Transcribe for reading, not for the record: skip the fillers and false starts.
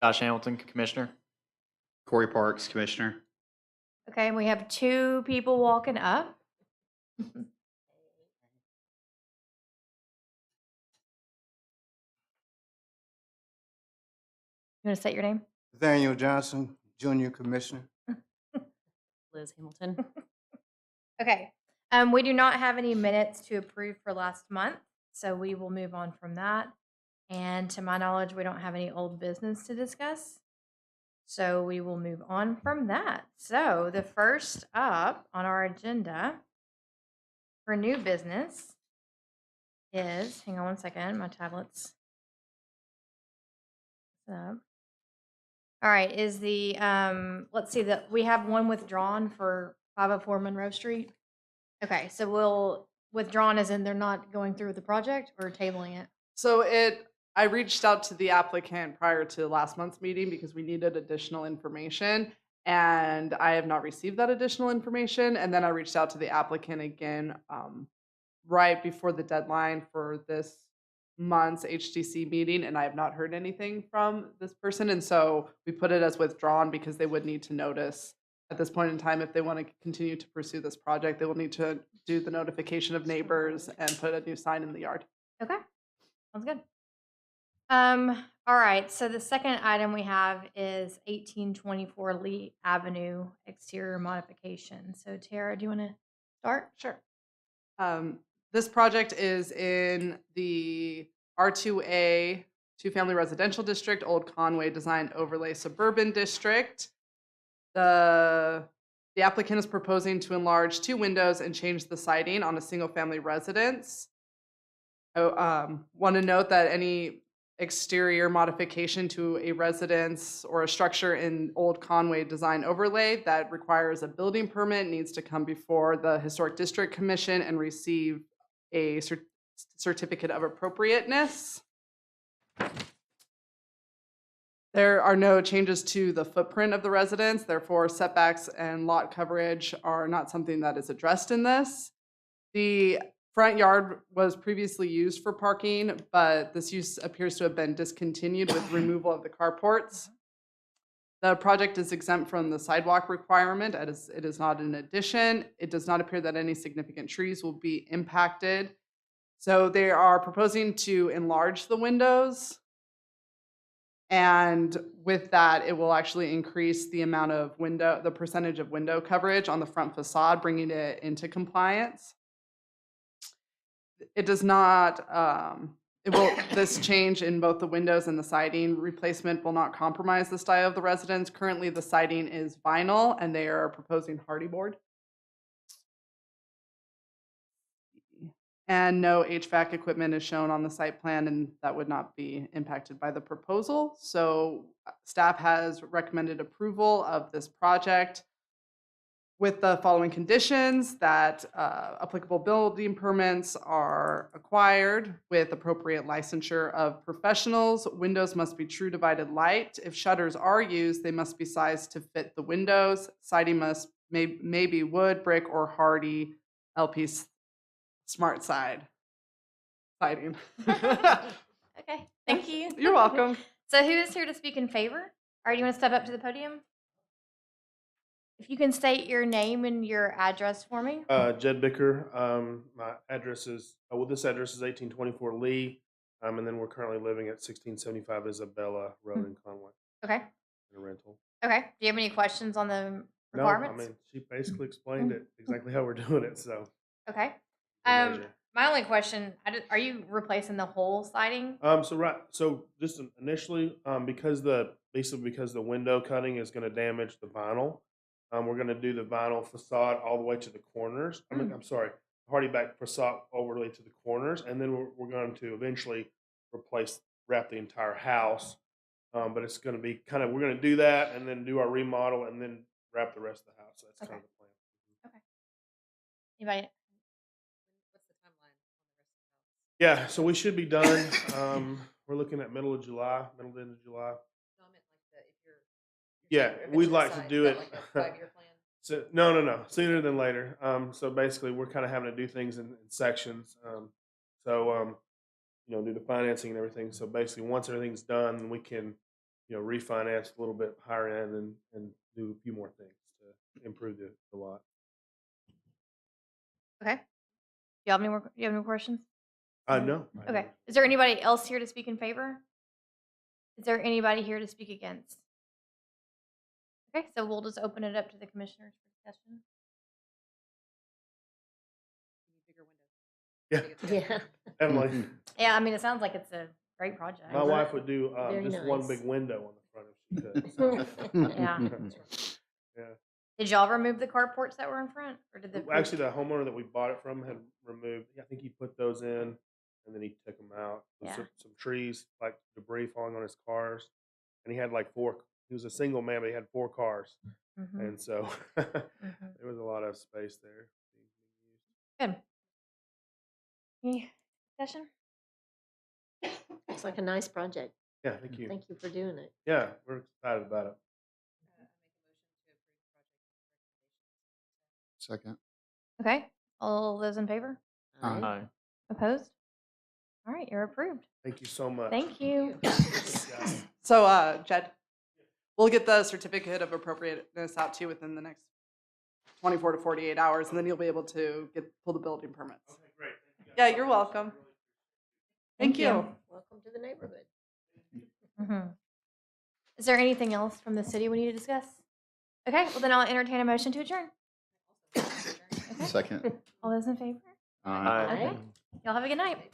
Josh Hamilton, Commissioner. Corey Parks, Commissioner. Okay, and we have 2 people walking up. You want to state your name? Nathaniel Johnson, Junior Commissioner. Liz Hamilton. Okay. We do not have any minutes to approve for last month, so we will move on from that. And to my knowledge, we don't have any old business to discuss. So we will move on from that. So the first up on our agenda for new business is, hang on one second, my tablet's up. All right, is the, let's see, we have one withdrawn for 504 Monroe Street. Okay, so withdrawn as in they're not going through with the project or tabling it? So I reached out to the applicant prior to last month's meeting because we needed additional information, and I have not received that additional information. And then I reached out to the applicant again right before the deadline for this month's HTC meeting, and I have not heard anything from this person. And so we put it as withdrawn because they would need to notice at this point in time, if they want to continue to pursue this project, they will need to do the notification of neighbors and put a new sign in the yard. Okay, sounds good. All right, so the second item we have is 1824 Lee Avenue exterior modification. So Tara, do you want to start? Sure. This project is in the R2A, two-family residential district, Old Conway Design Overlay Suburban District. The applicant is proposing to enlarge 2 windows and change the siding on a single-family residence. I want to note that any exterior modification to a residence or a structure in Old Conway Design Overlay that requires a building permit needs to come before the Historic District Commission and receive a certificate of appropriateness. There are no changes to the footprint of the residence, therefore setbacks and lot coverage are not something that is addressed in this. The front yard was previously used for parking, but this use appears to have been discontinued with removal of the carports. The project is exempt from the sidewalk requirement as it is not an addition. It does not appear that any significant trees will be impacted. So they are proposing to enlarge the windows. And with that, it will actually increase the amount of the percentage of window coverage on the front facade, bringing it into compliance. It does not, this change in both the windows and the siding replacement will not compromise the style of the residence. Currently, the siding is vinyl and they are proposing hardy board. And no HVAC equipment is shown on the site plan, and that would not be impacted by the proposal. So staff has recommended approval of this project with the following conditions: that applicable building permits are acquired with appropriate licensure of professionals. Windows must be true divided light. If shutters are used, they must be sized to fit the windows. Siding may be wood, brick, or hardy LP Smart siding. Okay, thank you. You're welcome. So who is here to speak in favor? All right, you want to step up to the podium? If you can state your name and your address for me. Jed Bicker. My address is, this address is 1824 Lee, and then we're currently living at 1675 Isabella Road in Conway. Okay. In a rental. Okay. Do you have any questions on the requirements? No, I mean, she basically explained it exactly how we're doing it, so. Okay. My only question, are you replacing the whole siding? So just initially, because the window cutting is going to damage the vinyl, we're going to do the vinyl facade all the way to the corners. I'm sorry, hardy back facade overlay to the corners, and then we're going to eventually wrap the entire house. But it's going to be we're going to do that and then do our remodel and then wrap the rest of the house. So that's kind of the plan. Okay. Anybody? Yeah, so we should be done. We're looking at middle to end of July. No, I meant like if you're Yeah, we'd like to do it. Like a 5-year plan. So no, sooner than later. So basically, we're kind of having to do things in sections. Do the financing and everything. So basically, once everything's done, we can, refinance a little bit higher end and do a few more things to improve the lot. Okay. Do you have any more? You have any questions? No. I Okay. don't. Is there anybody else here to speak in favor? Is there anybody here to speak against? Okay, so we'll just open it up to the commissioners for discussion. Bigger windows. Yeah, Yeah. Emily, Yeah, I mean, it sounds like it's a great project. my wife would do Very just one nice. big window on the front if she could. Yeah. Yeah. Did y'all remove the carports that were in front, or did the Actually, the homeowner that we bought it from had removed. I think he put those in, and then he took them out. There's Yeah. some trees, like debris falling on his cars, and he had like 4. He was a single man, but he had 4 cars, Mhm, and so mhm. there was a lot of space there. Good. Any discussion? Looks like a nice project. Yeah, thank you. Thank you for doing it. Yeah, we're excited about it. Second. Okay. All those in favor? Aye. Opposed? All right, you're approved. Thank you so much. Thank you. So, Jed, we'll get the certificate of appropriateness out to you within the next 24 to 48 hours, and then you'll be able to pull the building permits. Okay, great. Thank you Yeah, guys. you're welcome. Thank Thank you. you. Welcome to the neighborhood. Mhm. Is there anything else from the city we need to discuss? Okay, well then I'll entertain a motion to adjourn. Okay. Second. All those in favor? Aye. Okay. Y'all have a good night.